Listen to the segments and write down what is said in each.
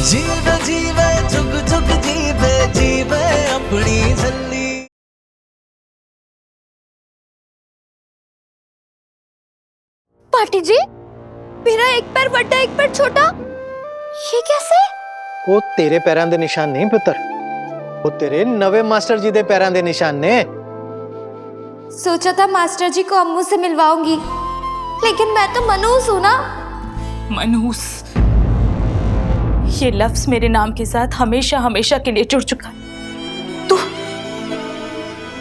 जीवे जीवे झुक झुक जीवे जीवे अपनी झल्ली। पार्टी जी, मेरा एक पैर बड़ा एक पैर छोटा, ये कैसे? वो तेरे पैरां दे निशान नहीं पुत्र, वो तेरे नवे मास्टर जी दे पैरां दे निशान ने। सोचा था मास्टर जी को अम्मू से मिलवाऊंगी, लेकिन मैं तो मनहूस हूं ना। मनहूस, ये लफ्ज मेरे नाम के साथ हमेशा हमेशा के लिए जुड़ चुका है। तू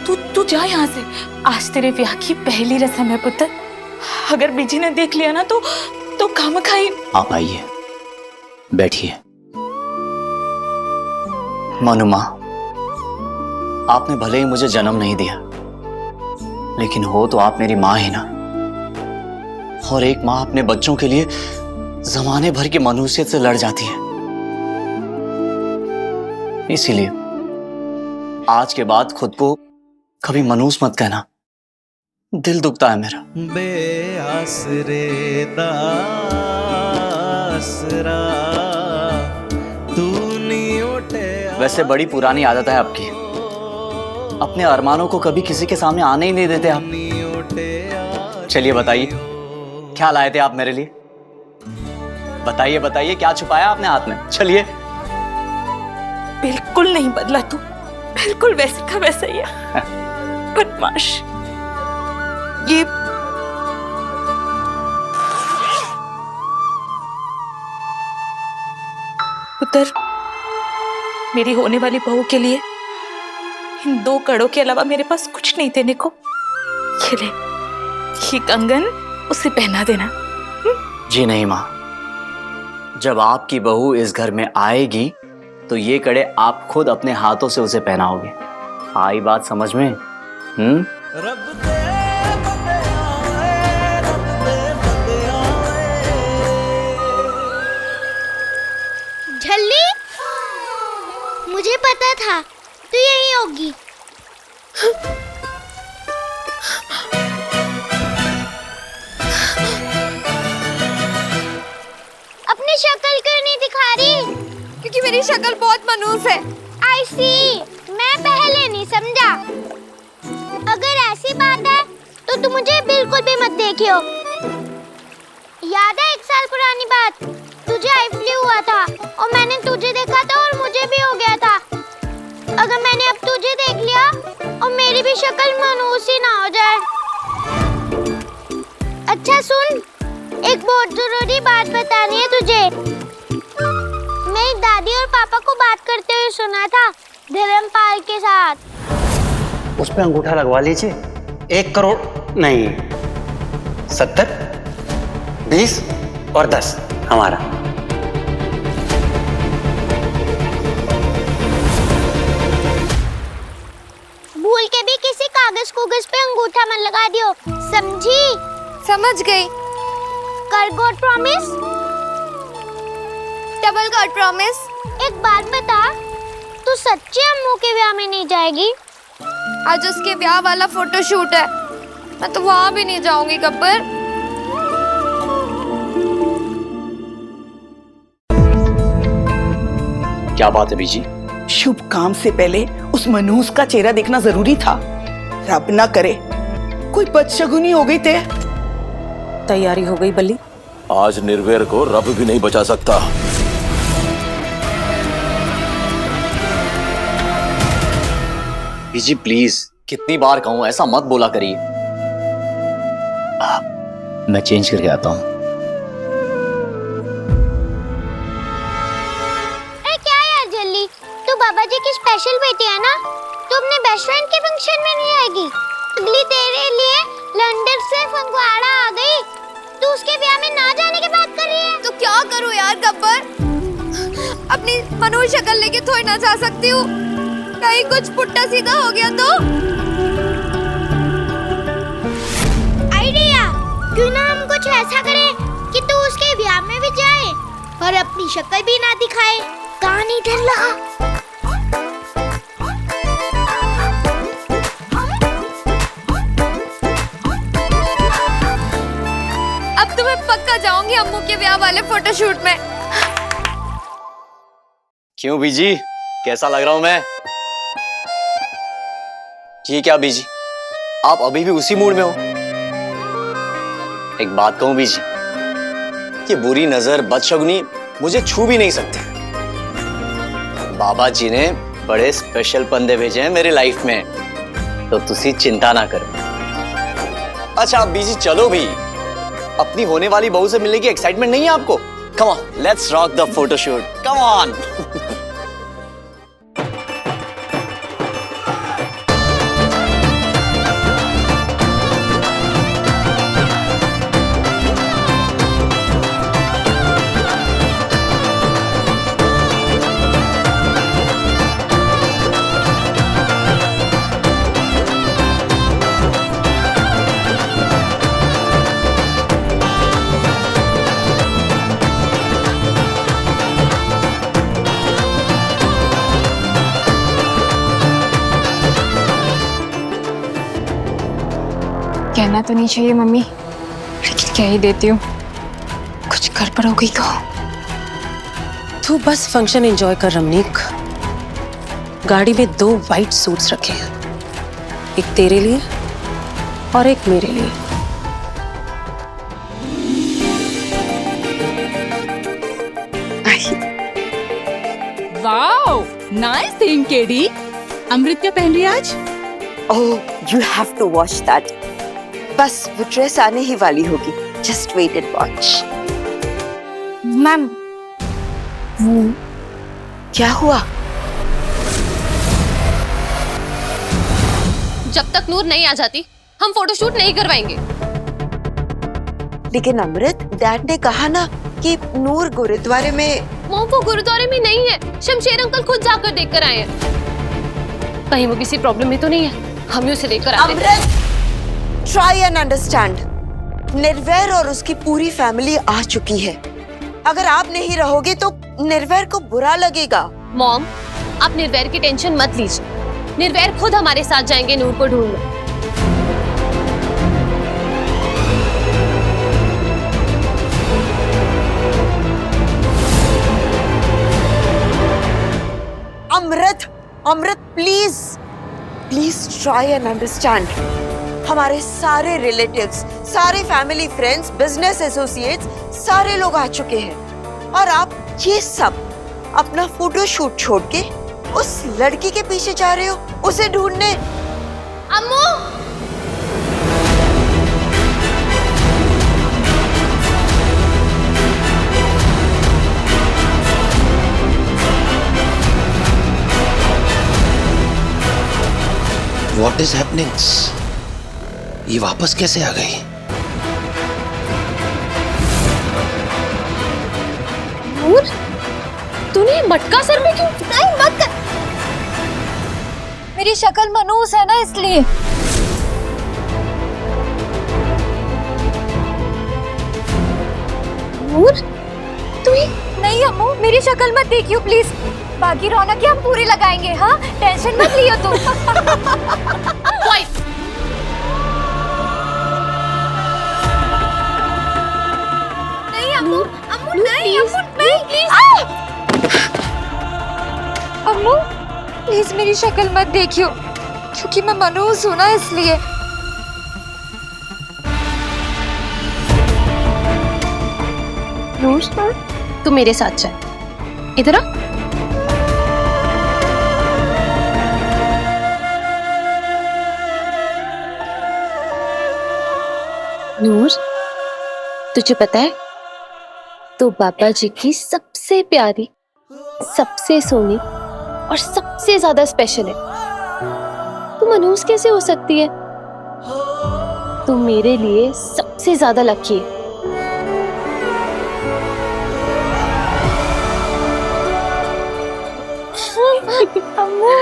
तू तू जा यहाँ से। आज तेरे ब्याह की पहली रस्म है पुत्र। अगर बीजी ने देख लिया ना तो खाम खाई। आप आइए, बैठिए। मनु माँ, आपने भले ही मुझे जन्म नहीं दिया, लेकिन हो तो आप मेरी माँ ही ना। और एक माँ अपने बच्चों के लिए जमाने भर की मनुष्यत से लड़ जाती है। इसीलिए आज के बाद खुद को कभी मनूस मत कहना, दिल दुखता है मेरा। बेआसरे दासरा तू नहीं उठे। वैसे बड़ी पुरानी आदत है आपकी, अपने अरमानों को कभी किसी के सामने आने ही नहीं देते आप। चलिए बताइए, क्या लाए थे आप मेरे लिए? बताइए बताइए, क्या छुपाया आपने हाथ में? चलिए। बिल्कुल नहीं बदला तू, बिल्कुल वैसे का वैसा ही है। बदमाश। ये पुत्र, मेरी होने वाली बहू के लिए इन 2 कड़ों के अलावा मेरे पास कुछ नहीं देने को। ये ले, ये कंगन उसे पहना देना। जी नहीं माँ, जब आपकी बहू इस घर में आएगी तो ये कड़े आप खुद अपने हाथों से उसे पहनाओगे। आई बात समझ में? रब दे बंदे आए, रब दे बंदे आए। झल्ली, मुझे पता था तू यहीं होगी। अपनी शक्ल क्यों नहीं दिखा रही? क्योंकि मेरी शक्ल बहुत मनहूस है। आई सी, मैं पहले नहीं समझा। अगर ऐसी बात है तो तू मुझे बिल्कुल भी मत देखियो। याद है 1 साल पुरानी बात, तुझे आई फ्लू हुआ था और मैंने तुझे देखा था और मुझे भी हो गया था। अगर मैंने अब तुझे देख लिया और मेरी भी शक्ल मनहूस ही ना हो जाए। अच्छा सुन, एक बहुत जरूरी बात बतानी है तुझे। मेरी दादी और पापा को बात करते हुए सुना था धर्मपाल के साथ। उस पे अंगूठा लगवा लीजिए। 1 करोड़ नहीं, 70, 20 और 10 हमारा। भूल के भी किसी कागज कुगज पे अंगूठा मत लगा दियो, समझी? समझ गई। कर God promise. Double God promise. एक बात बता, तू सच्ची अम्मू के ब्याह में नहीं जाएगी? आज उसके ब्याह वाला फोटोशूट है, मैं तो वहां भी नहीं जाऊंगी गब्बर। क्या बात है बीजी? शुभ काम से पहले उस मनहूस का चेहरा देखना जरूरी था। रब ना करे कोई बदशगुनी हो गई थे। तैयारी हो गई बल्ली? आज निर्वेर को रब भी नहीं बचा सकता। बीजी प्लीज, कितनी बार कहूं, ऐसा मत बोला करिए। मैं चेंज करके आता हूँ। अरे क्या यार जल्दी, तू बाबा जी की स्पेशल बेटी है ना? तू अपने बेस्ट फ्रेंड के फंक्शन में नहीं आएगी? अगली तेरे लिए लंदन से फंगवाड़ा आ गई, तू उसके ब्याह में ना जाने की बात कर रही है? तो क्या करूं यार गब्बर, अपनी मनहूस शक्ल लेके थोड़ी ना जा सकती हूँ। कहीं कुछ पुट्टा सीधा हो गया तो? आइडिया, क्यों ना हम कुछ ऐसा करें कि तू उसके ब्याह में भी जाए और अपनी शक्ल भी ना दिखाए। कहानी डर लगा। अब तो मैं पक्का जाऊंगी अम्मू के ब्याह वाले फोटोशूट में। क्यों बीजी, कैसा लग रहा हूं मैं? ये क्या बीजी, आप अभी भी उसी मूड में हो? एक बात कहूं बीजी, ये बुरी नजर बदशगुनी मुझे छू भी नहीं सकते। बाबा जी ने बड़े स्पेशल पंदे भेजे हैं मेरी लाइफ में, तो तुसी चिंता ना करो। अच्छा आप बीजी चलो भी, अपनी होने वाली बहू से मिलने की एक्साइटमेंट नहीं है आपको? Come on, let's rock the photoshoot, come on. कहना तो नहीं चाहिए मम्मी, लेकिन कह ही देती हूँ, कुछ गड़बड़ हो गई तो। तू बस फंक्शन एंजॉय कर रमनीक। गाड़ी में 2 वाइट सूट्स रखे हैं, एक तेरे लिए और एक मेरे लिए। Wow, nice thing KD. Amrit क्या पहन रही है आज? Oh, you have to watch that. बस वो ड्रेस आने ही वाली होगी, just wait and watch. Ma'am, क्या हुआ? जब तक नूर नहीं आ जाती हम फोटोशूट नहीं करवाएंगे। लेकिन अमृत, डैड ने कहा ना कि नूर गुरुद्वारे में। वो गुरुद्वारे में नहीं है, शमशेर अंकल खुद जाकर देख कर आए हैं। कहीं वो किसी प्रॉब्लम में तो नहीं है, हम ही उसे लेकर आते हैं। अमृत, ट्राई एंड अंडरस्टैंड। निर्वैर और उसकी पूरी फैमिली आ चुकी है। अगर आप नहीं रहोगे तो निर्वैर को बुरा लगेगा। मॉम, आप निर्वैर की टेंशन मत लीजिए, निर्वैर खुद हमारे साथ जाएंगे नूर को ढूंढने। Amrit please please try and understand. हमारे सारे रिलेटिव्स, सारे फैमिली फ्रेंड्स, बिजनेस एसोसिएट्स, सारे लोग आ चुके हैं और आप ये सब अपना फोटोशूट छोड़ के उस लड़की के पीछे जा रहे हो, उसे ढूंढने। अम्मू, What is happening? ये वापस कैसे आ गई? नूर, तूने मटका सर में क्यों? नहीं मत कर। मेरी शक्ल मनूस है ना, इसलिए। नूर, तू नहीं अम्मू, मेरी शक्ल मत देखियो प्लीज। बाकी रौनक हम पूरी लगाएंगे, हाँ टेंशन मत लियो तुम। नहीं अम्मू, अम्मू नहीं, अम्मू नहीं, प्लीज। अम्मू प्लीज मेरी शक्ल मत देखियो, क्योंकि मैं मनूस हूं ना, इसलिए। नूर, तू मेरे साथ चल, इधर आ। नूर, तुझे पता है तो बाबा जी की सबसे प्यारी, सबसे सोनी और सबसे ज्यादा स्पेशल है। तू मनूस कैसे हो सकती है? तू मेरे लिए सबसे ज्यादा लकी है। अम्मू,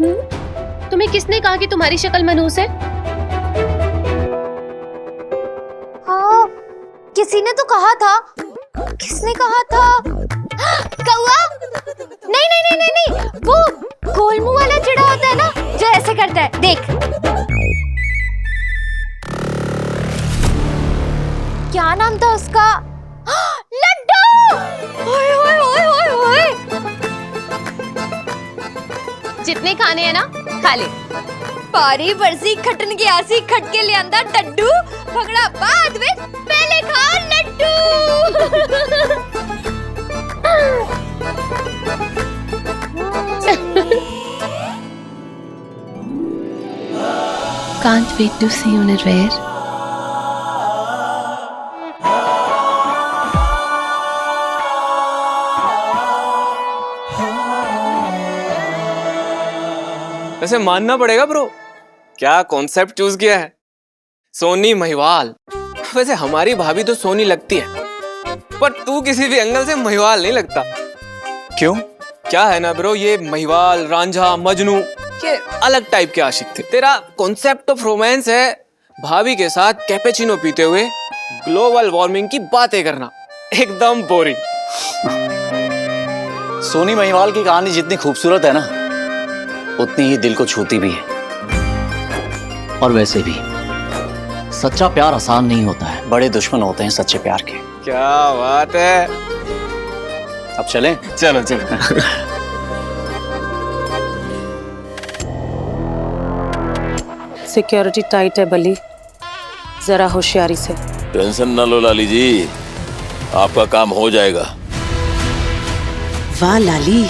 नूर, तुम्हें किसने कहा कि तुम्हारी शक्ल मनूस है? हाँ, किसी ने तो कहा था। किसने कहा था? कौआ? नहीं नहीं नहीं नहीं नहीं, वो गोल करता है, देख। क्या नाम था उसका? लड्डू! ओए ओए ओए ओए ओए! जितने खाने हैं ना खा ले। पारी बरसी खटन के आसी खटके ले आंदा डड्डू, भगड़ा बाद में पहले खा Laddu. Can't wait to see you, Nirvair. वैसे मानना पड़ेगा ब्रो, क्या कॉन्सेप्ट चूज किया है। सोनी महिवाल। वैसे हमारी भाभी तो सोनी लगती है, पर तू किसी भी एंगल से महिवाल नहीं लगता। क्यों? क्या है ना ब्रो, ये महिवाल, रांझा, मजनू ये अलग टाइप के आशिक थे। तेरा कॉन्सेप्ट ऑफ रोमांस है भाभी के साथ कैपेचिनो पीते हुए ग्लोबल वार्मिंग की बातें करना, एकदम बोरिंग। सोनी महिवाल की कहानी जितनी खूबसूरत है ना, उतनी ही दिल को छूती भी है। और वैसे भी सच्चा प्यार आसान नहीं होता है, बड़े दुश्मन होते हैं सच्चे प्यार के। क्या बात है। अब चलें? चलो चलो। सिक्योरिटी टाइट है बली, जरा होशियारी से। टेंशन ना लो लाली जी, आपका काम हो जाएगा। वाह लाली,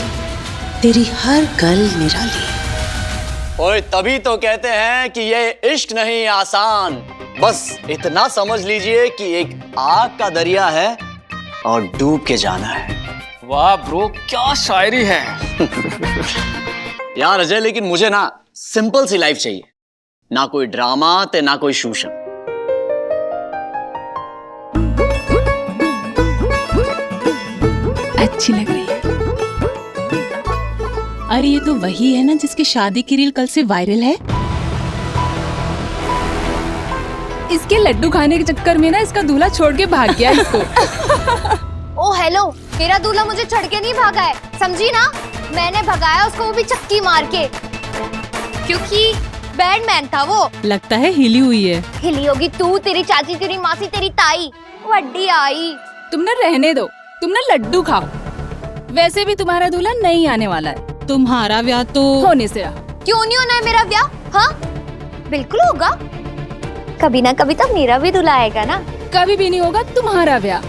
तेरी हर गल निराली। और तभी तो कहते हैं कि ये इश्क नहीं आसान, बस इतना समझ लीजिए कि एक आग का दरिया है और डूब के जाना है। वाह ब्रो, क्या शायरी है। यार अजय, लेकिन मुझे ना सिंपल सी लाइफ चाहिए, ना कोई ड्रामा ते ना कोई शूशन। अच्छी लग रही है। अरे ये तो वही है ना जिसकी शादी की रील कल से वायरल है। इसके लड्डू खाने के चक्कर में ना इसका दूल्हा छोड़ के भाग गया इसको। ओ हेलो, मेरा दूल्हा मुझे छोड़ के नहीं भागा है, समझी ना? मैंने भगाया उसको, वो भी चक्की मार के, क्योंकि बैडमैन था वो। लगता है हिली हुई है। हिली होगी तू, तेरी चाची, तेरी मासी, तेरी ताई वड्डी आई। तुम ना रहने दो, तुम ना लड्डू खाओ। वैसे भी तुम्हारा दूल्हा नहीं आने वाला है, तुम्हारा ब्याह तो होने से रहा। क्यों नहीं होना है मेरा ब्याह? हाँ बिल्कुल होगा, कभी ना कभी तो मेरा भी दूल्हा आएगा ना। कभी भी नहीं होगा तुम्हारा ब्याह।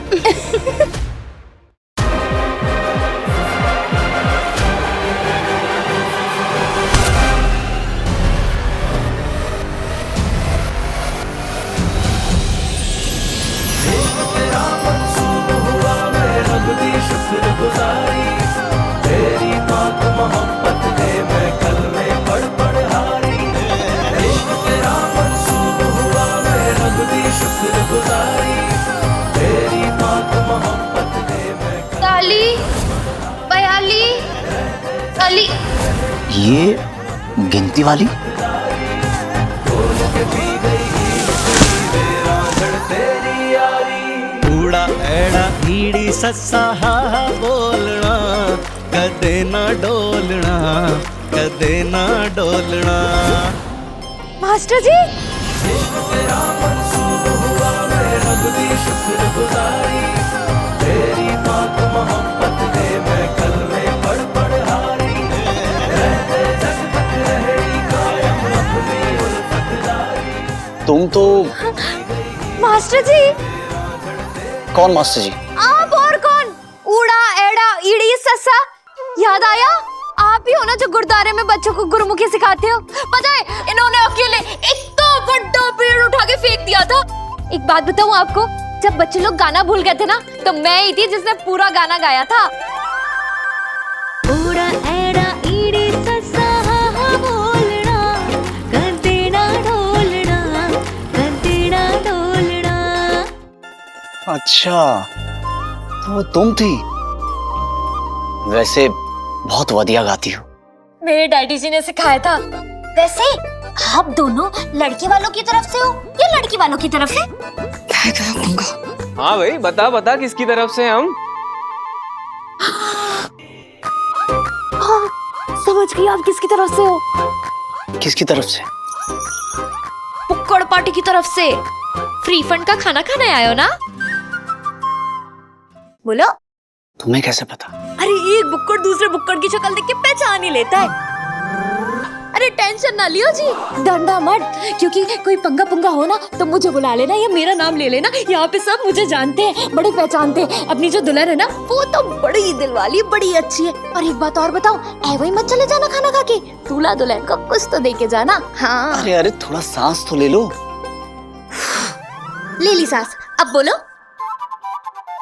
ये गिनती वाली? ऊड़ा एड़ा ईड़ी सस्सा हा हा बोलना, कदे ना डोलना, कदे ना डोलना। मास्टर जी, तुम तो मास्टर जी। कौन मास्टर जी? आप और कौन? ऊड़ा एड़ा ईड़ी सस्सा, याद आया? आप ही हो ना जो गुरुद्वारे में बच्चों को गुरुमुखी सिखाते हो। पता है इन्होंने अकेले इतना बड़ा पेड़ उठा के फेंक दिया था। एक बात बताऊं आपको, जब बच्चे लोग गाना भूल गए थे ना, तो मैं ही थी जिसने पूरा गाना गाया था। ऊड़ा एड़ा ईड़ी सस्सा हा हा बोलना, कदे ना ढोलना, कदे ना ढोलना। अच्छा, तो वो तुम थी। वैसे बहुत बढ़िया गाती हो। मेरे डैडी जी ने सिखाया था। वैसे आप दोनों लड़के वालों की तरफ से हो या लड़की वालों की तरफ से? हाँ भाई, बता बता किसकी तरफ से हम? हाँ, समझ गई आप किसकी तरफ से हो। किसकी तरफ से? पुक्कड़ पार्टी की तरफ से। फ्री फंड का खाना खाने आए हो ना? बोलो। तुम्हें कैसे पता? अरे एक बुक्कड़ दूसरे बुक्कड़ की शक्ल देख के पहचान ही लेता है। अरे टेंशन ना लियो जी, डरना मत, क्योंकि कोई पंगा पुंगा हो ना तो मुझे बुला लेना या मेरा नाम ले लेना। यहाँ पे सब मुझे जानते हैं, बड़े पहचानते हैं। अपनी जो दुल्हन है ना वो तो बड़ी दिल वाली, बड़ी अच्छी है। और एक बात और बताओ, ऐवे ही मत चले जाना खाना खा के, दूल्हा दुल्हन को कुछ तो दे के जाना। हाँ अरे अरे थोड़ा सांस तो ले लो। ले ली सांस, अब बोलो।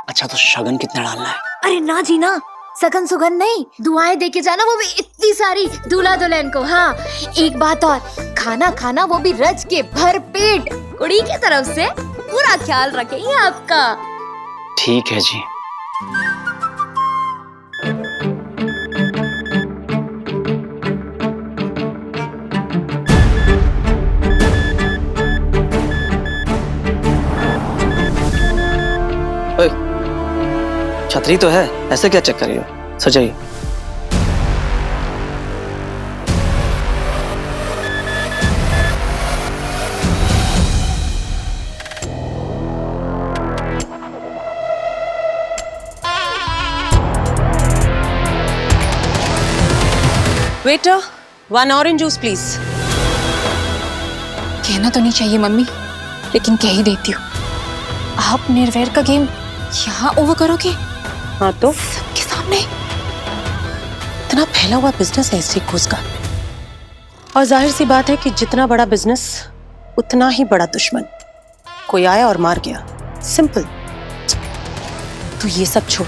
अच्छा तो शगन कितना डालना है? अरे ना जी ना, सगन सुगन नहीं, दुआएं दे के जाना, वो भी इतनी सारी दूल्हा दुल्हन को। हाँ एक बात और, खाना खाना वो भी रज के भर पेट। कुड़ी की तरफ से पूरा ख्याल रखेंगे आपका। ठीक है जी। छतरी तो है, ऐसे क्या चेक कर रही हो? सजाइए। Waiter, 1 orange juice please. कहना तो नहीं चाहिए मम्मी, लेकिन कह ही देती हूँ। आप निर्वैर का गेम यहाँ ओवर करोगे? हाँ तो सबके सामने? इतना फैला हुआ बिजनेस है इस घूस का, और जाहिर सी बात है कि जितना बड़ा बिजनेस उतना ही बड़ा दुश्मन। कोई आया और मार गया, सिंपल। तू ये सब छोड़,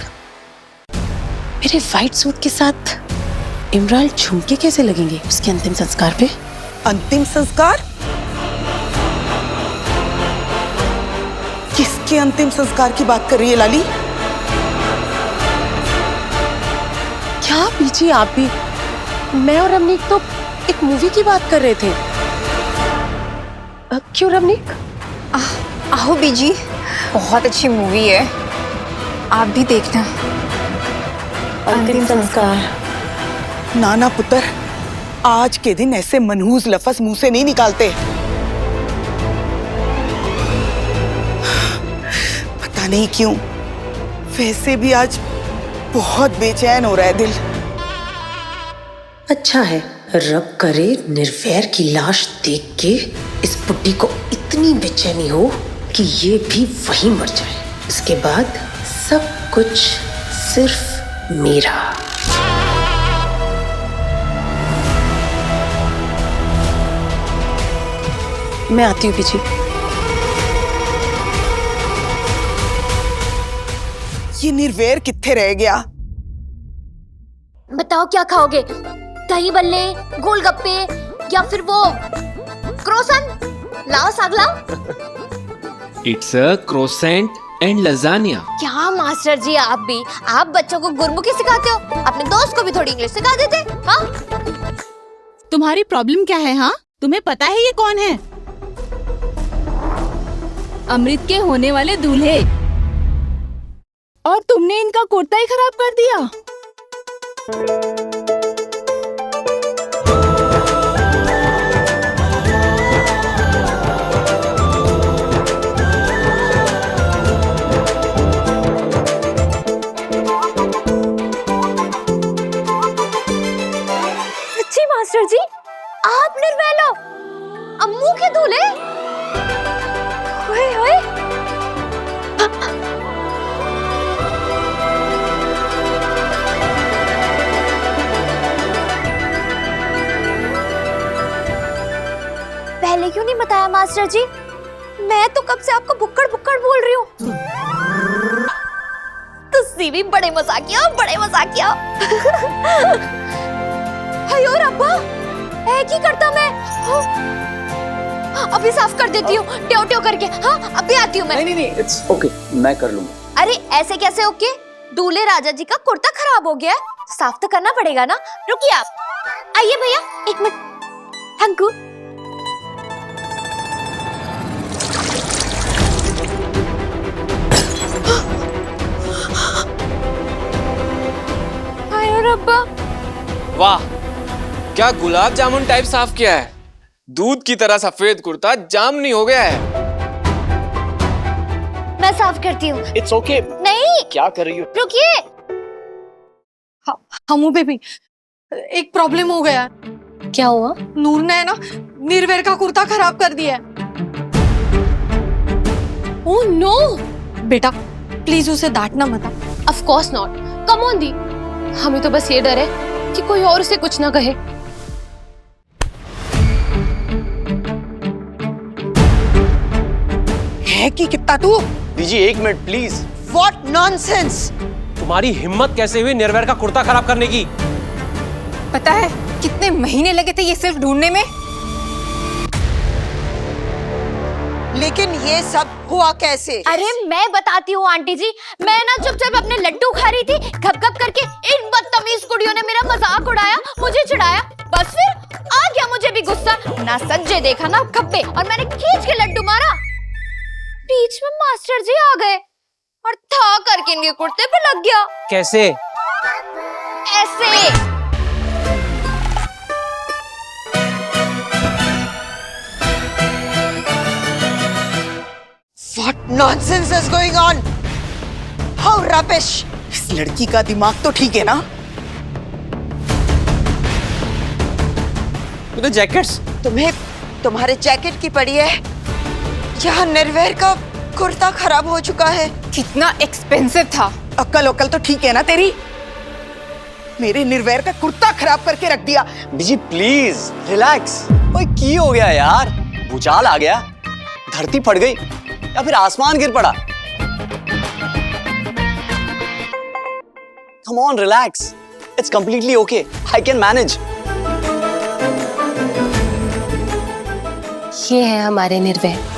मेरे व्हाइट सूट के साथ इमरान झुमके कैसे लगेंगे उसके अंतिम संस्कार पे? अंतिम संस्कार? किसके अंतिम संस्कार की बात कर रही है लाली? क्या बीजी आप भी? मैं और रमनीक तो एक मूवी की बात कर रहे थे। क्यों रमनीक? आओ बीजी, बहुत अच्छी मूवी है, आप भी देखना। अंतिम संस्कार। नाना पुत्र, आज के दिन ऐसे मनहूस लफ्ज मुंह से नहीं निकालते। पता नहीं क्यों, वैसे भी आज बहुत बेचैन हो रहा है दिल। अच्छा है, रब करे निर्वैर की लाश देख के इस बुड्ढी को इतनी बेचैनी हो कि ये भी वहीं मर जाए। इसके बाद सब कुछ सिर्फ मेरा। मैं आती हूँ पीछे। ये निर्वैर कित्थे रह गया? बताओ क्या खाओगे? दही बल्ले, गोलगप्पे या फिर वो क्रोसन? लाओ साग लाओ। It's a croissant and lasagne. क्या मास्टर जी आप भी, आप बच्चों को गुरमुखी सिखाते हो, अपने दोस्त को भी थोड़ी इंग्लिश सिखा देते। हाँ तुम्हारी प्रॉब्लम क्या है? हाँ तुम्हें पता है ये कौन है? अमृत के होने वाले दूल्हे, और तुमने इनका कुर्ता ही खराब कर दिया। सच्ची मास्टर जी, आप निर्वैर हो, अम्मू के दूल्हे? होए होए। पहले क्यों नहीं बताया मास्टर जी? मैं तो कब से आपको बुक्कड़ बुक्कड़ बोल रही हूँ। तुसी भी बड़े मजाकिया, बड़े मजाकिया। हयो रब्बा, ऐ की करता मैं? अभी साफ कर देती हूँ, ट्यो ट्यो करके। हाँ अभी आती हूँ मैं। नहीं, इट्स ओके, मैं कर लूंगा। अरे ऐसे कैसे ओके? दूल्हे राजा जी का कुर्ता खराब हो गया है, साफ तो करना पड़ेगा ना। रुकिए आप। आइए भैया, एक मिनट। हंकू, वाह, क्या गुलाब जामुन टाइप साफ किया है? दूध की तरह सफेद कुर्ता जामुनी हो गया है। मैं साफ करती हूँ। It's okay. नहीं, क्या कर रही हो? रुकिए। हमू बेबी, एक प्रॉब्लम हो गया। क्या हुआ? नूर ने ना निर्वेर का कुर्ता खराब कर दिया है। Oh no! बेटा प्लीज उसे डांटना मत। Of course not. Come on the, हमें तो बस ये डर है कि कोई और उसे कुछ ना कहे। है कि कितना तू? बीजी एक मिनट प्लीज। What nonsense! तुम्हारी हिम्मत कैसे हुई निर्वैर का कुर्ता खराब करने की? पता है कितने महीने लगे थे ये सिर्फ ढूंढने में? लेकिन ये सब हुआ कैसे? अरे मैं बताती हूँ आंटी जी। मैं ना चुपचाप अपने लड्डू खा रही थी, घप घप करके इन बदतमीज कुड़ियों ने मेरा मजाक उड़ाया, मुझे चिढ़ाया। बस फिर आ गया मुझे भी गुस्सा। ना सज्जे देखा ना खब्बे, और मैंने खींच के लड्डू मारा। बीच में मास्टर जी आ गए और था करके इनके कुर्ते पे लग गया। कैसे? ऐसे। What nonsense is going on? How rubbish! इस लड़की का दिमाग तो ठीक है ना? तो जैकेट्स तुम्हें तुम्हारे जैकेट की पड़ी है। यहाँ निर्वैर का कुर्ता खराब हो चुका है। कितना एक्सपेंसिव था। अक्ल उक्ल तो ठीक है ना तेरी? मेरे निर्वैर का कुर्ता खराब करके रख दिया। बीजी प्लीज रिलैक्स। ओए की हो गया यार? भूचाल आ गया? धरती फट गई या फिर आसमान गिर पड़ा? Come on, relax. It's completely okay. I can manage. ये है हमारे निर्वैर।